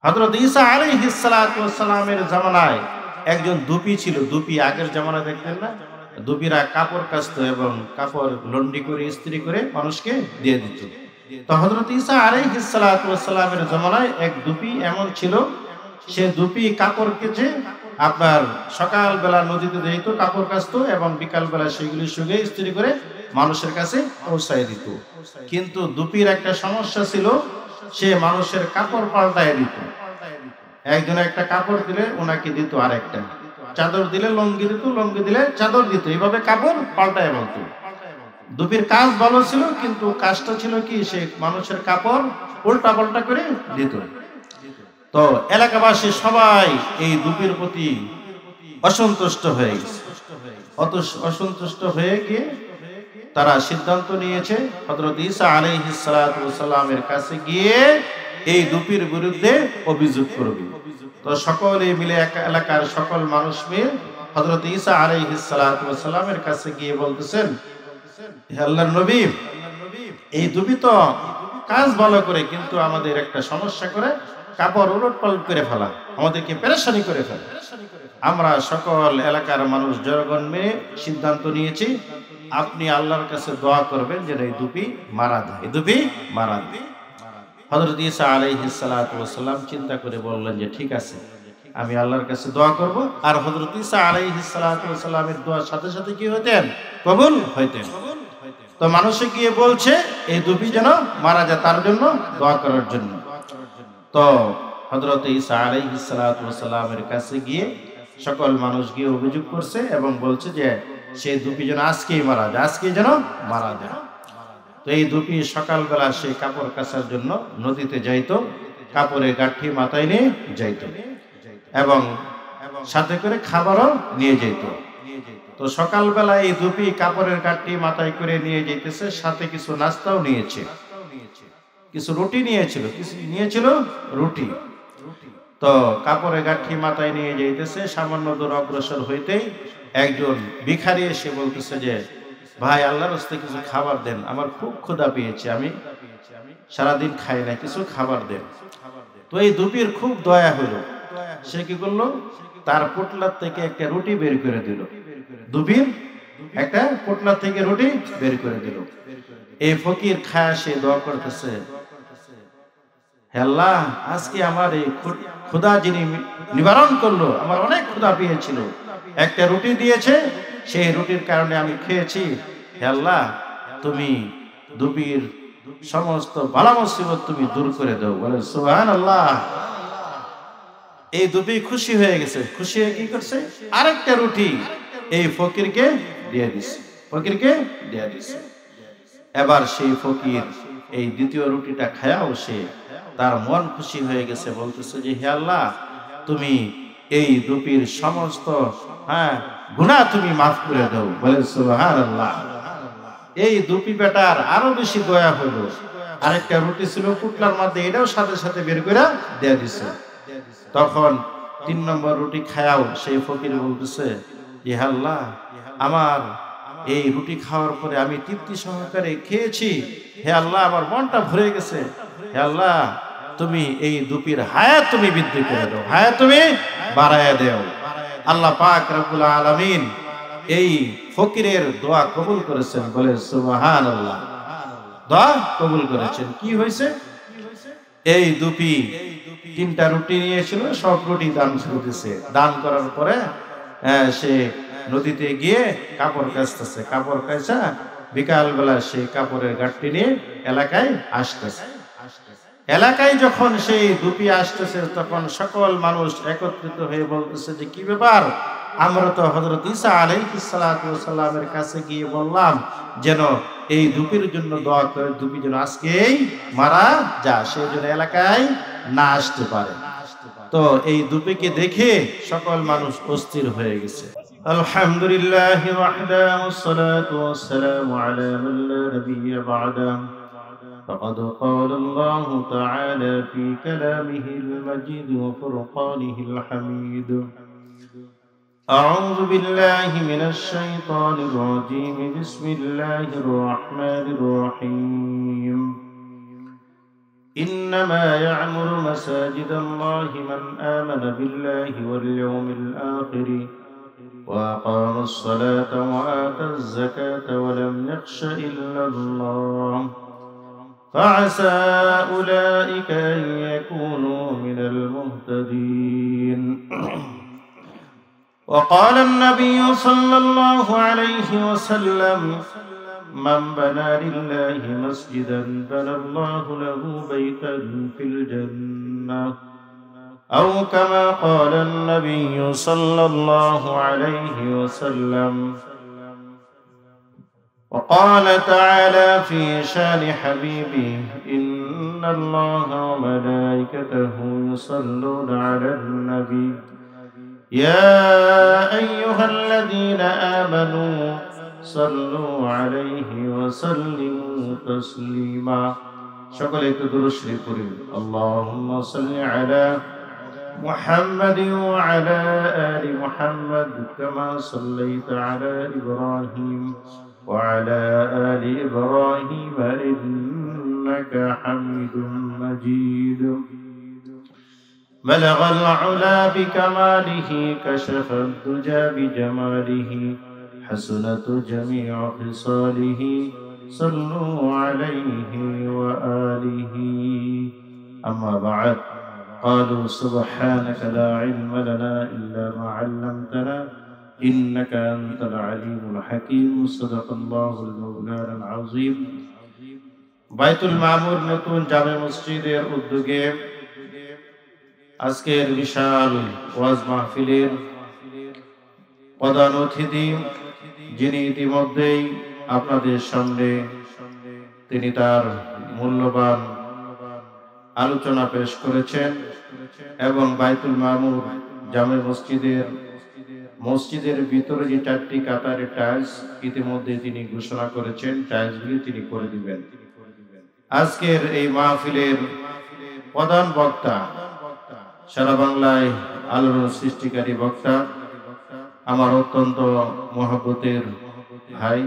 হযরত ঈসা আলাইহিস সালাতু ওয়াস সালামের জামানায় একজন দুপি ছিল। দুপি আগের জামানায় দেখতেন না? দুপিরা কাপড় কাচতো এবং কাপড় লন্ডি করে ইস্ত্রি করে মানুষকে দিয়ে দিত। তো হযরত ঈসা আলাইহিস সালাতু ওয়াস সালামের জামানায় এক দুপি এমন ছিল, সে দুপি কাপড় কেচে আপনার সকালবেলা নদীতে যেত, কাপড় কাচতো এবং বিকালবেলা সেগুলি শুকিয়ে ইস্ত্রি করে মানুষের কাছে পৌঁছায় দিত। কিন্তু দুপির একটা সমস্যা ছিল, সে মানুষের কাপড় পাল্টায় দিত। একজন একটা কাপড় দিলে ওনাকে দিত আরেকটা, চাদর দিলে লুঙ্গি দিত, লুঙ্গি দিলে চাদর দিত, এইভাবে কাপড় পাল্টায় বলতো। দুপির কাজ ভালো ছিল, কিন্তু কাজটা ছিল কি, সে মানুষের কাপড় উল্টা পাল্টা করে দিত। তো এলাকাবাসী সবাই এই দুপির প্রতি অসন্তুষ্ট হয়ে গেছে। অসন্তুষ্ট হয়ে গিয়ে তারা সিদ্ধান্ত নিয়েছে হযরত ঈসা আলাইহিস সালাতু ওয়াস সালামের কাছে গিয়ে এই দুপির বিরুদ্ধে অভিযোগ করবে। তো সকলে মিলে এলাকার সকল মানুষ মিলে হযরত ঈসা আলাইহিস সালাতু ওয়াস সালামের কাছে গিয়ে বলতেছেন, হে আল্লাহর নবী, এই দুপি তো কাজ ভালো করে, কিন্তু আমাদের একটা সমস্যা করে, কাপড় উলটপালট করে ফেলা, আমাদেরকে পেরেশানি করে ফেলে। আমরা সকল এলাকার মানুষ জনগণ মিলে সিদ্ধান্ত নিয়েছি, আপনি আল্লাহর কাছে দোয়া করবেন যেন এই দুপি মারা যায়, এই দুপি মারা যায়। হযরত ঈসা আলাইহিস সালাতু ওয়াস সালাম চিন্তা করে বললেন যে ঠিক আছে, আমি আল্লাহর কাছে দোয়া করব। আর হযরত ঈসা আলাইহিস সালাতু ওয়াস সালামের দোয়ার সাথে সাথে কি হতেন? কবুল হইতেন। তো মানুষে গিয়ে বলছে এই দুপি যেন মারা যায়, তার জন্য দোয়া করার জন্য। তো হযরত ঈসা আলাইহিস সালাতু ওয়াস সালামের কাছে গিয়ে সকল মানুষ গিয়ে অভিযোগ করছে এবং বলছে যে সেই দুপি যেন আজকেই মারা যায়, আজকে যেন মারা যায়। তো এই দুপি সকালবেলা সে কাপড় কাচার জন্য নদীতে যাইতো, কাপড়ের গাঁঠি মাথায় নিয়ে যাইতো এবং সাথে করে খাবারও নিয়ে যেত। তো সকালবেলা এই দুপি কাপড়ের গাঁঠি মাথায় করে নিয়ে যেতেছে, সাথে কিছু নাস্তাও নিয়েছে, কিছু রুটি নিয়েছিল, কিছু নিয়েছিল রুটি। তো কাপড়ের গাঁঠি মাথায় নিয়ে যাইতেছে, সামান্য দূর অগ্রসর হইতেই একজন ভিখারি এসে বলতেছে যে ভাই, আল্লাহর রাস্তায় কিছু খাবার দেন, আমার খুব ক্ষুধা পেয়েছে, আমি সারাদিন খাই না, কিছু খাবার দেন। তো এই দুপির খুব দয়া হলো, সে কি করলো, তার পোটলার থেকে একটা রুটি বের করে দিল। দুপির একটা পোটলার থেকে রুটি বের করে দিল। এই ফকির খায়া সে দোয়া করতেছে, হে আল্লাহ, আজকে আমার এই ক্ষুধা যিনি নিবারণ করলো, আমার অনেক ক্ষুধা পেয়েছিল, একটা রুটি দিয়েছে, সেই রুটির কারণে আমি খেয়েছি। হে আল্লাহ, তুমি দুপির সমস্ত বালা মুসিবত তুমি দূর করে দাও। বলে সুবহানাল্লাহ। এই দুপি খুশি হয়ে গেছে, খুশি হয়ে কি করছে, আরেকটা রুটি এই ফকিরকে দিয়ে দিছে, ফকিরকে দিয়ে দিছে। এবার সেই ফকির এই দ্বিতীয় রুটিটা খায়াও সে তার মন খুশি হয়ে গেছে, বলতেছে যে হে আল্লাহ, তুমি এই দুপির সমস্ত গুনাহ তুমি মাফ করে দাও। বলে সুবহানাল্লাহ। এই দুপি বেটার আরো বেশি দয়া হলো, আরেকটা রুটি ছিল পুটলার মধ্যে, এটাও সাথে সাথে বের করে দিয়ে দিছে। তখন 3 নম্বর রুটি খায়াও সেই ফকির বলতেছে যে হে আল্লাহ, আমার এই রুটি খাওয়ার পরে আমি তৃপ্তি সহকারে খেয়েছি, হে আল্লাহ, আমার মনটা ভরে গেছে, হে আল্লাহ, তুমি এই দুপির হায়াত তুমি বৃদ্ধি করে দাও, হায়াত তুমি বাড়ায়া দাও। আল্লাহ পাক রব্বুল আলামিন এই ফকিরের দোয়া কবুল করেছেন। বলে সুবহানাল্লাহ। দোয়া কবুল করেছেন। কি হয়েছে, এই দুপি 3টা রুটি নিয়েছিল, সব রুটি দান করে দিয়েছে। দান করার পরে সে নদীতে গিয়ে কাপড় কাচতেছে, কাপড় কাচা বিকালবেলা সেই কাপড়ের গাঁটটি নিয়ে এলাকায় আসতেছে। এলাকায় যখন সেই দুপি আসতেছে, তখন সকল মানুষ একত্রিত হয়ে বলতেছে যে কি ব্যাপার, আমরা তো হযরত ঈসা আলাইহিস সালাতু ওয়াস সালামের কাছে গিয়ে বললাম যেন এই দুপির জন্য দোয়া করে, দুপি যেন আজকেই মারা যায়, সেই জন্য এলাকায় না আসতে পারে। তো এই দুপিকে দেখে সকল মানুষ অস্থির হয়ে গেছে। আলহামদুলিল্লাহি ওয়াহদা ওয়াসসালাতু ওয়াসসালামু আলা মান লা নাবিয়্যা বা'দা। فقد قال الله تعالى في كلامه المجيد وفرقانه الحميد. أعوذ بالله من الشيطان الرجيم. بسم الله الرحمن الرحيم. إنما يعمر مساجد الله من آمن بالله واليوم الآخر وأقام الصلاة وآتى الزكاة ولم يخش إلا الله فعسى أولئك أن يكونوا من المهتدين. وقال النبي صلى الله عليه وسلم من بنى لله مسجدا بنى الله له بيتا في الجنة أو كما قال النبي صلى الله عليه وسلم. وقال تعالى في شان حبيبه إن الله وملائكته يصلون على النبي يا أيها الذين آمنوا صلوا عليه وسلموا تسليما. সকলে একটু দুরূদ শরীফ পড়ি। اللهم صل على محمد وعلى آل محمد كما صليت على إبراهيم وعلى آل إبراهيم إنك حميد مجيد. بلغ العلا بكماله كشف الدجى بجماله حسنت جميع خصاله صلوا عليه وآله. أما بعد قالوا سبحانك لا علم لنا إلا ما علمتنا إنك أنت العليم الحكيم. صدق الله المولانا العظيم. বাইতুল মামুর নতুন জামে মসজিদের উদ্যোগে আজকের বিশাল ওয়াজ মাহফিলের প্রধান অতিথি, যিনি ইতিমধ্যেই আপনাদের সামনে তিনি তার মূল্যবান আলোচনা পেশ করেছেন এবং বাইতুল মামুর জামে মসজিদের ভিতরে যে 4টি কাতারের টাইলস ইতিমধ্যে তিনি ঘোষণা করেছেন, টাইলসগুলি তিনি করে দিবেন। আজকের এই মাহফিলের প্রধান বক্তা, সারা বাংলায় আলোড়ন সৃষ্টিকারী বক্তা, আমার অত্যন্ত মহব্বতের ভাই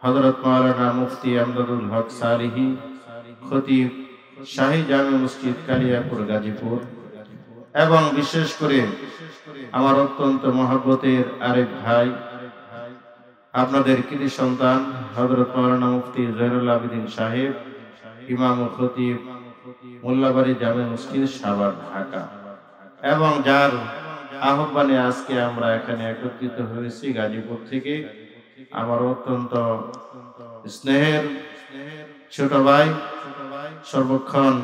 হযরত মাওলানা মুফতি আমদাদুল হক সালিহি, খতিব শাহী জামে মসজিদ কালিয়াপুর গাজীপুর, এবং বিশেষ করে আমার অত্যন্ত মহব্বতের আরেক ভাই, আপনাদের কৃতি সন্তান হযরত মাওলানা মুফতি জয়নুল আবেদিন সাহেব, ইমাম ও খতিব মোল্লাবাড়ি জামে মসজিদ সাভার ঢাকা, এবং যার আহ্বানে আজকে আমরা এখানে একত্রিত হয়েছি গাজীপুর থেকে, আমার অত্যন্ত স্নেহের ছোট ভাই, সর্বক্ষণ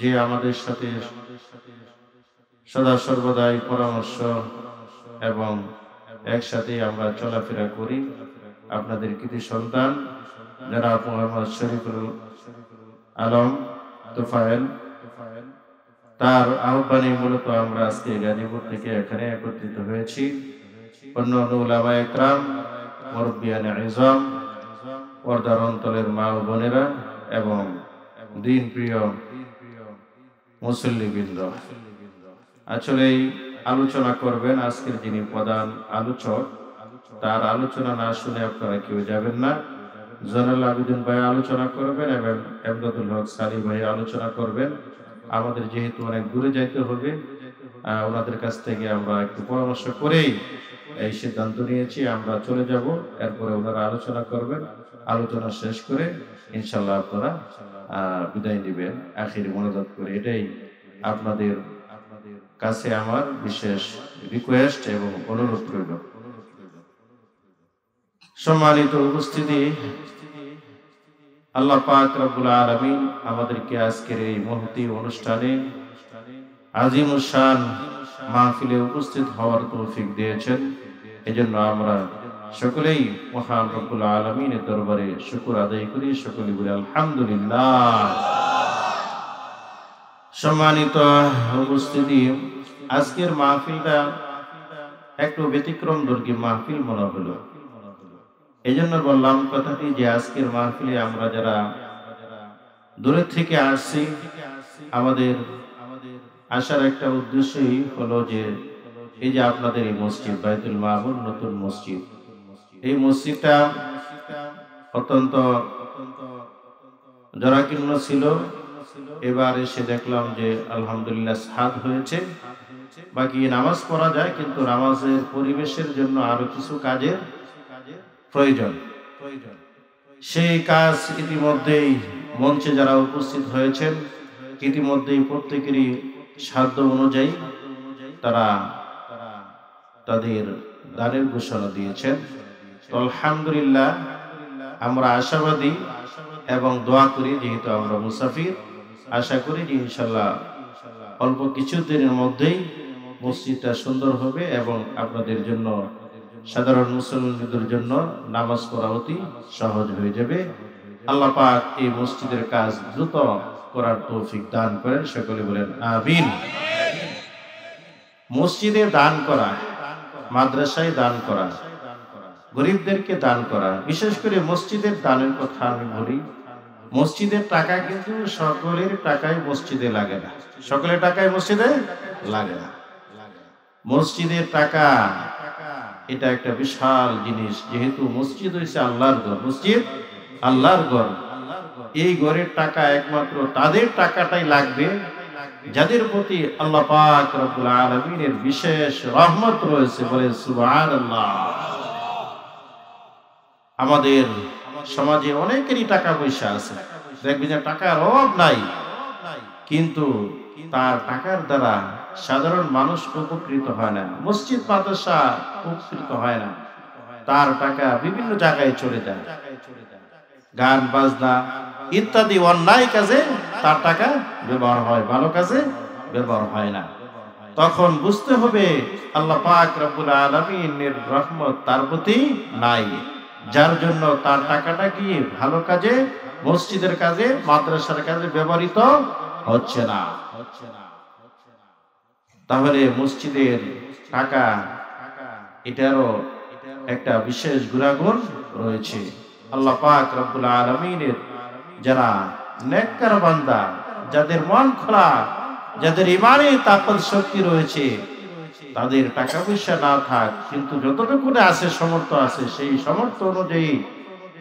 যে আমাদের সাথে সদা সর্বদাই পরামর্শ এবং একসাথে আমরা চলাফেরা করি, আপনাদের কৃতি সন্তান জনাব মোহাম্মদ শরীফুল আলম তোফায়েল, তার আহ্বানে মূলত আমরা আজকে গাজীপুর থেকে এখানে একত্রিত হয়েছি। অন্যান্য উলামায়ে ইকরাম, মুরব্বিয়ানে ইজম, পর্দার অন্তরের মা ও বোনেরা এবং দিন প্রিয় মুসল্লিবৃন্দ, আসলেই আলোচনা করবেন আজকের যিনি প্রধান আলোচক, তার আলোচনা না শুনে আপনারা কেউ যাবেন না। জয়নুল আবেদিন ভাই আলোচনা করবেন এবং আমদাদুল হক সালি ভাই আলোচনা করবেন। আমাদের যেহেতু অনেক দূরে যাইতে হবে, ওনাদের কাছ থেকে আমরা একটু পরামর্শ করেই এই সিদ্ধান্ত নিয়েছি আমরা চলে যাব। এরপরে ওনারা আলোচনা করবেন, আলোচনা শেষ করে ইনশাল্লাহ আপনারা বিদায় নেবেন আখির মোনাজাত করে। এটাই আপনাদের কাছে আমার বিশেষ রিকোয়েস্ট এবং অনুরোধ রইল। সম্মানিত উপস্থিতি, আল্লাহ পাক রব্বুল আলামিন আমাদেরকে আজকের এই মহতি অনুষ্ঠানে আজিমুস শান মাহফিলে উপস্থিত হওয়ার তৌফিক দিয়েছেন। এজন্য আমরা সকলেই মহান রব্বুল আলামিনের দরবারে শুকর আদায় করি, সকলে বলি আলহামদুলিল্লাহ। সম্মানিত উপস্থিতি, আজকের মাহফিলটা একটু ব্যতিক্রম ধর্মী মাহফিল মনে হলো। এই জন্য বললাম কথাটি যে আজকের মাহফিলে আমরা যারা দূরে থেকে আসছি, আমাদের আসার একটা উদ্দেশ্যই হলো যে এই যে আপনাদের এই মসজিদ বাইতুল মামুর নতুন মসজিদ, এই মসজিদটা অত্যন্ত জরাকীর্ণ ছিল, এবার এসে দেখলাম যে আলহামদুলিল্লাহ সাদ হয়েছে। বাকি নামাজ পড়া যায়, কিন্তু নামাজের পরিবেশের জন্য আরো কিছু কাজের প্রয়োজন। সেই কাজ ইতিমধ্যেই মঞ্চে যারা উপস্থিত হয়েছেন ইতিমধ্যেই প্রত্যেকেরই সাধ্য অনুযায়ী তারা তাদের দানের ঘোষণা দিয়েছেন। আলহামদুলিল্লাহ আমরা আশাবাদী এবং দোয়া করি, যেহেতু আমরা মুসাফির, আশা করি যে ইনশাল্লাহ অল্প কিছুদিনের মধ্যেই মসজিদটা সুন্দর হবে এবং আপনাদের জন্য, সাধারণ মুসলমানদের জন্য নামাজ পড়া অতি সহজ হয়ে যাবে। আল্লাহ পাক এই মসজিদের কাজ দ্রুত করার তৌফিক দান করেন, সকলে বলেন আমিন। মসজিদে দান করা, মাদ্রাসায় দান করা, গরিবদেরকে দান করা, বিশেষ করে মসজিদের দানের কথা আমি বলি। মসজিদের টাকা কিন্তু সকলের টাকায় মসজিদে লাগে না, সকলের টাকায় মসজিদে লাগে না। মসজিদের টাকা এটা একটা বিশাল জিনিস, যেহেতু মসজিদ হয়েছে আল্লাহর ঘর, মসজিদ আল্লাহর ঘর। এই ঘরের টাকা একমাত্র তাদের টাকাটাই লাগবে যাদের প্রতি আল্লাহ পাক রব্বুল আলামিনের বিশেষ রহমত রয়েছে, বলে সুবহানাল্লাহ। আমাদের সমাজে অনেকেরই টাকা পয়সা আছে, দেখবেন যে টাকার অভাব নাই, কিন্তু তার টাকার দ্বারা সাধারণ মানুষ উপকৃত হয় না, মসজিদ মাদ্রাসা উপকৃত হয় না। তার টাকা বিভিন্ন জায়গায় চলে যায়, গান বাজনা ইত্যাদি অন্যায় কাজে তার টাকা ব্যবহার হয়, ভালো কাজে ব্যবহার হয় না। তখন বুঝতে হবে আল্লাহ পাক রব্বুল আলামিনের রহমত তার প্রতি নাই, যার জন্য তার টাকাটা কি ভালো কাজে, মসজিদের কাজে, মাদ্রাসার কাজে ব্যবহৃত হচ্ছে না। তাহলে মসজিদের টাকা এটারও একটা বিশেষ গুণাগুণ রয়েছে। আল্লাহ পাক রব্বুল আলামিনের যারা নেককার বান্দা, যাদের মন খোলা, যাদের ইমানে তাকত শক্তি রয়েছে, তাদের টাকা পয়সা না থাক, কিন্তু যতটুকু আছে সামর্থ্য আছে, সেই সামর্থ্য অনুযায়ী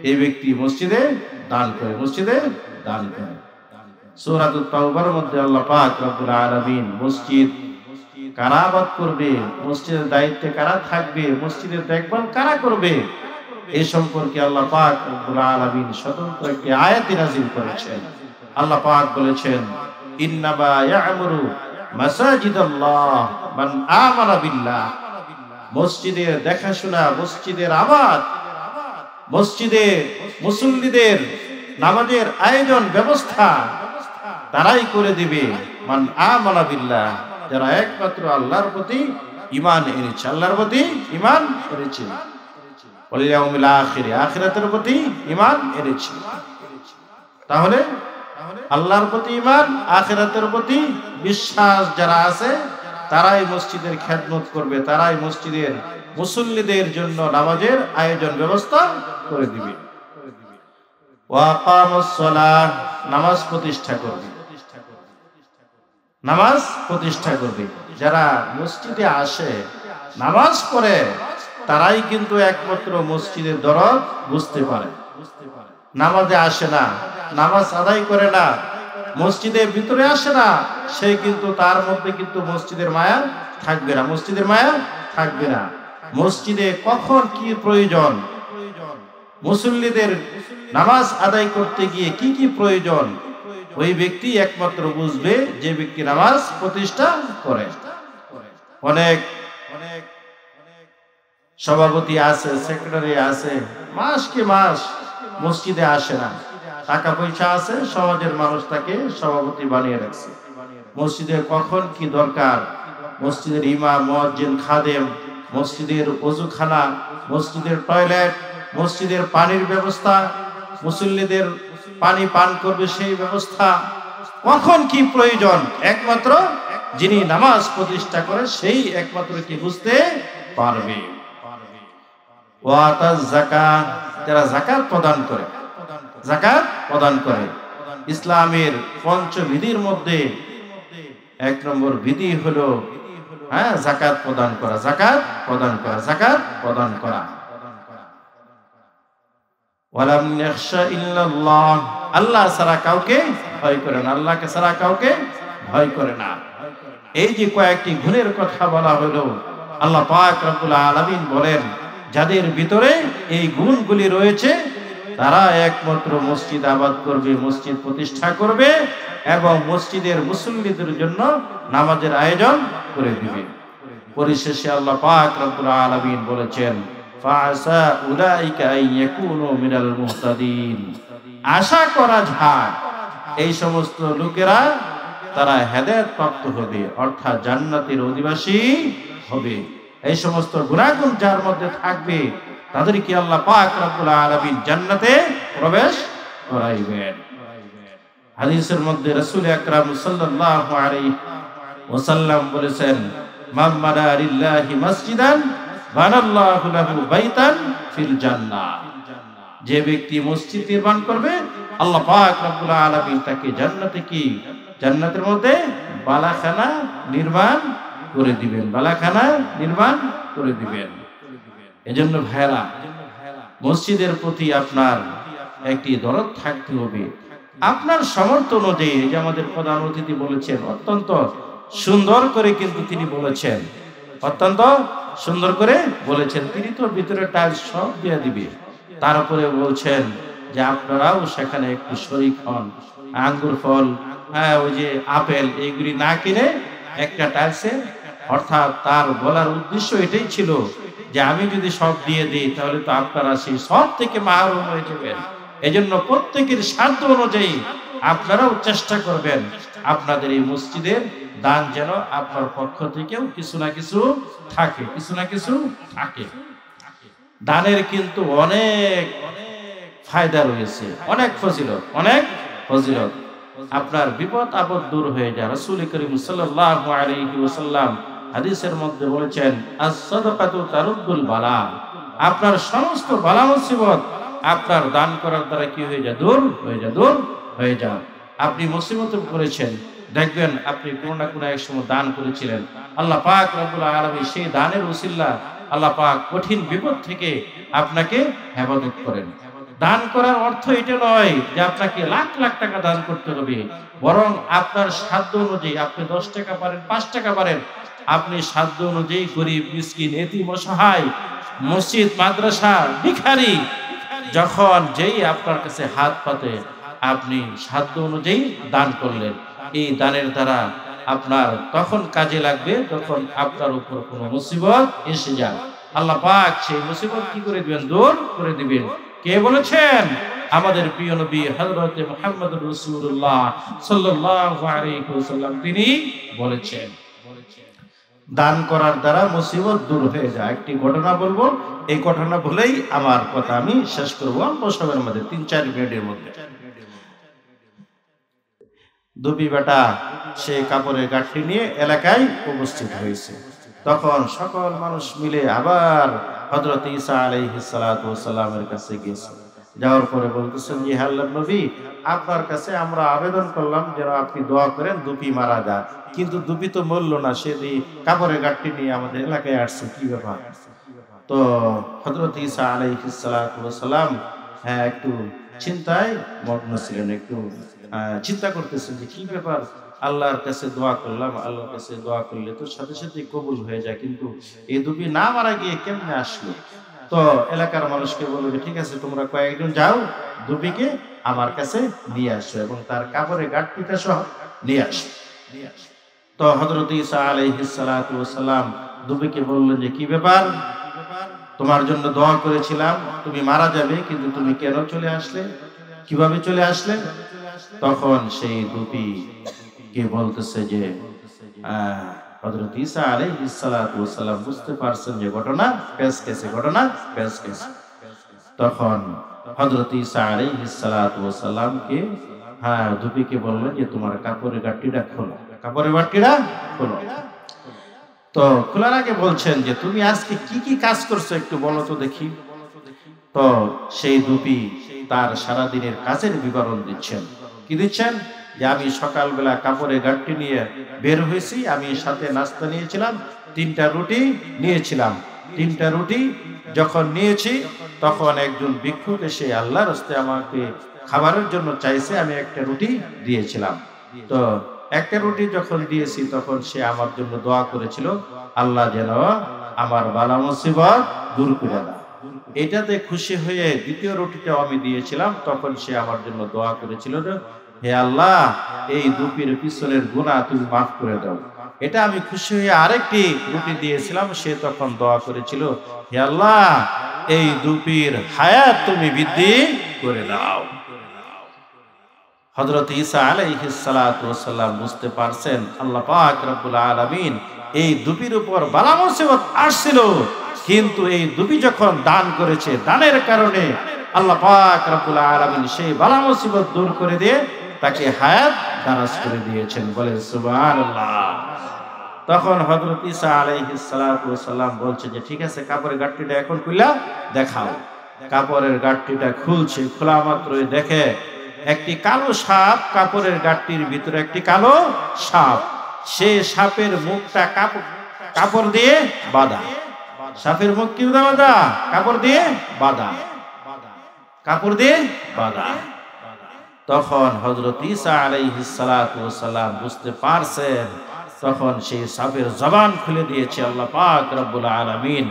এই ব্যক্তি মসজিদে দান করে, মসজিদে দান করে। সূরাতুত তাওবার মধ্যে আল্লাহ পাক রব্বুল আলামিন মসজিদ কারা আবাদ করবে, মসজিদের দায়িত্বে কারা থাকবে, মসজিদের দেখভাল কারা করবে, এই সম্পর্কে আল্লাহ পাক রব্বুল আলামিন স্বতন্ত্র একটি আয়াত নাযিল করেছেন। আল্লাহ পাক বলেছেন, ইন্নামা ইয়া'মুরু মাসাজিদাল্লাহ মান আমানা বিল্লাহ। মসজিদের দেখাশোনা, মসজিদের আবাদ, মসজিদে মুসল্লিদের নামাজের আয়োজন ব্যবস্থা তারাই করে দিবে মান আমানা বিল্লাহ, যারা একমাত্র আল্লাহর প্রতি ঈমান এনেছে, আল্লাহর প্রতি ঈমান এনেছে, ওয়াল ইয়াউমিল আখির, আখিরাতের প্রতি ঈমান এনেছে। তাহলে আল্লাহর প্রতি ঈমান, আখিরাতের প্রতি বিশ্বাস যারা আছে, তারাই মসজিদের খেদমত করবে, তারাই মসজিদের মুসল্লিদের জন্য নামাজের আয়োজন ব্যবস্থা করে দিবে। ওয়া আকামাস সালাহ, নামাজ প্রতিষ্ঠা করবে, নামাজ প্রতিষ্ঠা করবে। যারা মসজিদে আসে নামাজ পড়ে, তারাই কিন্তু একমাত্র মসজিদের দরদ বুঝতে পারে। নামাজে আসে না, নামাজ আদায় করে না, মসজিদের ভিতরে আসে না, সে কিন্তু তার মধ্যে কিন্তু মসজিদের মায়া থাকবে না, মসজিদের মায়া থাকবে না। মসজিদে কখন কি প্রয়োজন, মুসল্লিদের নামাজ আদায় করতে গিয়ে কি কি প্রয়োজন, ওই ব্যক্তি একমাত্র বুঝবে যে ব্যক্তি নামাজ প্রতিষ্ঠা করে। অনেক সভাপতি আছে, সেক্রেটারি আছে, মাসকে মাস মসজিদে আসে না, টাকা পয়সা আছে, সমাজের মানুষ তাকে সভাপতি বানিয়ে রাখছে। মসজিদের কখন কি দরকার, মসজিদের ইমাম, মুয়াজ্জিন, খাদেম, মসজিদের ওযুখানা, মসজিদের টয়লেট, মসজিদের পানির ব্যবস্থা, মুসল্লিদের পানি পান করবে সেই ব্যবস্থা, কখন কি প্রয়োজন, একমাত্র যিনি নামাজ প্রতিষ্ঠা করে সেই একমাত্র কি বুঝতে পারবে। ওয়াতাজ যাকাত, যারা যাকাত প্রদান করে, যাকাত প্রদান করে। ইসলামের পঞ্চবিধির মধ্যে এক নম্বর বিধি হলো যাকাত প্রদান করা, যাকাত প্রদান করা, যাকাত প্রদান করা। ওয়ালাম ইয়াখশা ইল্লাল্লাহ, আল্লাহ ছাড়া কাউকে ভয় করে না, আল্লাহকে ছাড়া কাউকে ভয় করে না। এই যে কয়েকটি গুণের কথা বলা হলো, আল্লাহ পাক রব্বুল আলামিন বলেন যাদের ভিতরে এই গুণগুলি রয়েছে তারা একমাত্র মসজিদ আবাদ করবে, মসজিদ প্রতিষ্ঠা করবে এবং মসজিদের মুসল্লিদের জন্য নামাজের আয়োজন করে দিবে। পরিশেষে আল্লাহ পাক রব্বুল আলামিন বলেছেন ফাসা উলাইকা আইয়াকুনু মিনাল মুহতাদিন, আশা করা যায় এই সমস্ত লোকেরা তারা হেদায়েত প্রাপ্ত হবে, অর্থাৎ জান্নাতের অধিবাসী হবে। এই সমস্ত গুণাগুণ যার মধ্যে থাকবে তাদেরকে আল্লাহ পাক রব্বুল আলামিন জান্নাতে প্রবেশ করাইবেন। হাদিসের মধ্যে রাসূল আকরাম সাল্লাল্লাহু আলাইহি ওয়াসাল্লাম বলেছেন মান বানা লিল্লাহি মসজিদান বানাল্লাহু লাহু বাইতান ফিল জান্নাহ, যে ব্যক্তি মসজিদ নির্মাণ করবে আল্লাহ পাক রব্বুল আলামিন তাকে জান্নাতে কি জান্নাতের মধ্যে বালাখানা নির্মাণ করে দিবেন, বালাখানা নির্মাণ করে দিবেন। এজন্য ভাইরা মসজিদের প্রতি আপনার একটি দরদ থাকতে হবে। আপনার সামর্থ্য অনুযায়ী, যে আমাদের প্রধান অতিথি বলেছেন অত্যন্ত সুন্দর করে, কিন্তু তিনি বলেছেন অত্যন্ত সুন্দর করে বলেছেন, তিনি তো ভিতরে টাইলস সব দিয়ে দিবে, তারপরে বলছেন যে আপনারাও সেখানে একটু শরীক হন, আঙ্গুর ফল, ওই যে আপেল, এইগুলি না কিনে একটা টাইলসে, অর্থাৎ তার বলার উদ্দেশ্য এটাই ছিল যে আমি যদি সব দিয়ে দিই তাহলে তো আপনারা সেই সব থেকে মাহরুম হয়ে যাবেন। এজন্য প্রত্যেকের সাধ্য অনুযায়ী আপনারাও চেষ্টা করবেন আপনাদের এই মসজিদের দান যেন আপনার পক্ষ থেকেও কিছু না কিছু থাকে, কিছু না কিছু থাকে। দানের কিন্তু অনেক ফায়দা রয়েছে, অনেক ফজিলত, অনেক ফজিলত। আপনার বিপদ আপদ দূর হয়ে যায়। রাসূল করিম সাল্লাল্লাহু আলাইহি ওয়াসাল্লাম হাদিসের মধ্যে বলেছেন আস-সাদাকাতু তারুদ্দুল বালা, আপনার সমস্ত বালা মুসিবত আপনার দান করার দ্বারা কি হয়ে যায়, দূর হয়ে যায়, দূর হয়ে যায়। আপনি মুসিবতে পড়েছেন, দেখবেন আপনি কোনো না কোনো এক সময় দান করেছিলেন, আল্লাহ পাক রব্বুল আলামিন সেই দানের উসিলা আল্লাহ পাক কঠিন বিপদ থেকে আপনাকে হেফাজত করেন। দান করার অর্থ এটা নয় যে আপনাকে লাখ লাখ টাকা দান করতে হবে, বরং আপনার সাধ্য অনুযায়ী আপনি 10 টাকা পারেন, 5 টাকা পারেন, আপনি সাধ্য অনুযায়ী গরিব মিসকিন এতিম অসহায় মসজিদ মাদ্রাসা ভিখারি যখন যেই আপনার কাছে হাত পাতে আপনি সাধ্য অনুযায়ী দান করলেন, এই দানের দ্বারা আপনার তখন কাজে লাগবে যখন আপনার উপর কোনো মুসিবত এসে যায়। আল্লাহ পাক সেই মুসিবত কি করে দিবেন, দূর করে দিবেন। কে বলেছেন? আমাদের প্রিয় নবী হযরত মুহাম্মদুর রাসূলুল্লাহ সাল্লাল্লাহু আলাইহি ওয়াসাল্লাম তিনি বলেছেন দান করার দ্বারা মুসিবত দূর হয়ে যায়। একটি ঘটনা বলবো, এই ঘটনা বলেই আমার কথা আমি শেষ করবো অল্প সময়ের মধ্যে, 3-4 মিনিটের মধ্যে। দুপি বেটা সে কাপড়ের গাঁঠি নিয়ে এলাকায় উপস্থিত হয়েছে। তখন সকল মানুষ মিলে আবার হযরত ঈসা আলাইহিস সালাতু ওয়াস সালামের কাছে গিয়েছে। যাওয়ার পরে বলতেছেন যে হে আল্লাহর নবী, আপনার কাছে আমরা আবেদন করলাম যেন আপনি দোয়া করেন দুপি মারা যায়, কিন্তু দুপি তো মরল না, সে কাপড়ের গাঁঠি নিয়ে আমাদের এলাকায় আসছে, কি ব্যাপার? তো হযরত ঈসা আলাইহিস সালাতু ওয়াস সালাম একটু চিন্তায় মগ্ন ছিলেন, একটু চিন্তা করতেছেন যে কি ব্যাপার, আল্লাহর কাছে দোয়া করলাম, আল্লাহর কাছে দোয়া করলে তো সাথে সাথে কবুল হয়ে যায়, কিন্তু এই দুপি না মারা গিয়ে কেমনে আসলো? তো এলাকার মানুষকে বলবে ঠিক আছে, তোমরা কয়েকজন যাও, দুপিকে আমার কাছে নিয়ে আসো এবং তার কাপড়ে গাঁটপিটা সহ নিয়ে আসো। তো হযরত ঈসা আলাইহিস সালাতু ওয়াস সালাম দুপিকে বললেন যে কি ব্যাপার, তোমার জন্য দোয়া করেছিলাম, তুমি মারা যাবে, কিন্তু তুমি কেন চলে আসলে, কিভাবে চলে আসলে? তখন সেই দুপি কে বলতেছে যে হযরত ঈসা আলাইহিস সালাতু ওয়াস সালাম বুঝতে পারছেন যে ঘটনা পেশ কেসে, ঘটনা পেশ কেসে। তখন হযরত ঈসা আলাইহিস সালাতু ওয়াস সালামকে দুপিকে বললেন যে তোমার কাপড়ের গাঁটটিটা খোলো, কাপড়ের গাঁটটিটা খোলো। তো খোলার আগে বলছেন যে তুমি আজকে কি কি কাজ করছো একটু বলো তো দেখি। তো সেই দুপি তার সারা দিনের কাজের বিবরণ দিচ্ছেন। কি দিচ্ছেন? যে আমি সকালবেলা কাপড়ের গাঁটটি নিয়ে বের হয়েছি, আমি সাথে নাস্তা নিয়েছিলাম, 3টা রুটি নিয়েছিলাম। 3টা রুটি যখন নিয়েছি তখন একজন ভিক্ষুক এসে আল্লাহর রাস্তায় আমাকে খাবারের জন্য চাইছে, আমি একটা রুটি দিয়েছিলাম। তো একটা রুটি যখন দিয়েছি তখন সে আমার জন্য দোয়া করেছিল, আল্লাহ যেন আমার বালা মুসিবত দূর করে দেয়। এটাতে খুশি হয়ে দ্বিতীয় রুটিটাও আমি দিয়েছিলাম, তখন সে আমার জন্য দোয়া করেছিল, হে আল্লাহ এই দুপির পিছনের গুনাহ তুমি মাফ করে দাও। এটা আমি খুশি হয়ে আরেকটি রুটি দিয়েছিলাম, সে তখন দোয়া করেছিল, হে আল্লাহ এই দুপির হায়াত তুমি বৃদ্ধি করে দাও। হযরত ঈসা আলাইহিস সালাতু ওয়াস সালাম বুঝতে পারছেন আল্লাহ পাক রব্বুল আলামিন এই দুপির উপর বালা মুসিবত আসছিল, কিন্তু এই দুপি যখন দান করেছে, দানের কারণে আল্লাহ পাক রব্বুল আলামিন সেই বালা মুসিবত দূর করে দিয়ে তাকে হায়াত দারাজ করে দিয়েছেন। বলেন সুবহানাল্লাহ। তখন হযরত ঈসা আলাইহিস সালাতু ওয়াস সালাম বলছে যে ঠিক আছে, কাপড়ের গাঁটটিটা এখন খুলে দেখাও। কাপড়ের গাঁটটিটা খুলছে, খোলা মাত্রই দেখে একটি কালো সাপ, কাপড়ের গাঁটটির ভিতরে একটি কালো সাপ। সে সাপের মুখটা কাপড় দিয়ে বাঁধা। সাপের মুখ কি বাঁধা? কাপড় দিয়ে বাঁধা, কাপড় দিয়ে বাঁধা। তখন হযরত ঈসা আলাইহিস সালাতু ওয়াস সালাম বুঝতে পারছেন, তখন সেই সাপের জবান খুলে দিয়েছে আল্লাহ পাক রব্বুল আলামিন।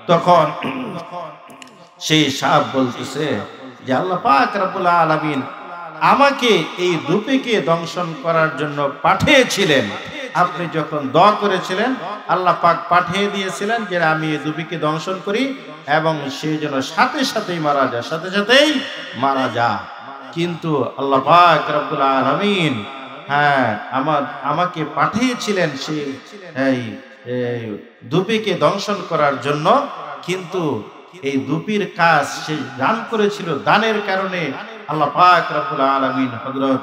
তখন সেই সাপ বলতেছে যে আল্লাহ পাক রব্বুল আলামিন আমাকে এই দুপিকে দংশন করার জন্য পাঠিয়েছিলেন। আপনি যখন দোয়া করেছিলেন আল্লাহ পাক পাঠিয়ে দিয়েছিলেন যে আমি এই দুপিকে দংশন করি এবং সে যেন সাথে সাথেই মারা যায়, সাথে সাথেই মারা যায়। কিন্তু আল্লাহ পাক রব্বুল আলামিন আমাকে পাঠিয়েছিলেন সেই দুপিকে দংশন করার জন্য, কিন্তু এই দুপির কাজ সে দান করেছিল, দানের কারণে আল্লাহ পাক রব্বুল আলামিন হযরত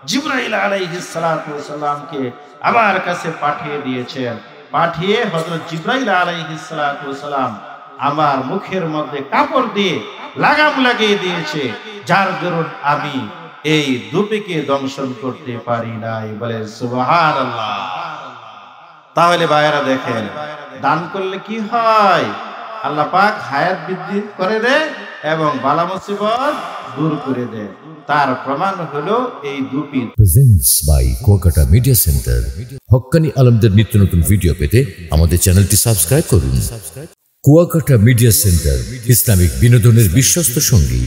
জিবরাইল আলাইহিস সালাতু ওয়াস সালামকে আমার কাছে পাঠিয়ে দিয়েছেন। পাঠিয়ে হযরত জিবরাইল আলাইহিস সালাতু ওয়াস সালাম আমার মুখের মধ্যে কাপড় দিয়ে লাগাম লাগিয়ে দিয়েছে, যার দরুন আমি এই দুপিকে দংশন করতে পারি নাই। বলে সুবহানাল্লাহ। তাহলে ভাইরা দেখেন, দান করলে কি হয়? আল্লাহ পাক হায়াত বৃদ্ধি করে দেয় এবং বালা মুসিবত দূর করে দেয়। তার প্রমাণ হলো এই দুপি। Presents by Kuakata media centre. Haqqani আলমদের নিত্য নতুন ভিডিও পেতে আমাদের চ্যানেলটি সাবস্ক্রাইব করুন। কুয়াকাটা মিডিয়া সেন্টার, ইসলামিক বিনোদনের বিশ্বস্ত সঙ্গী।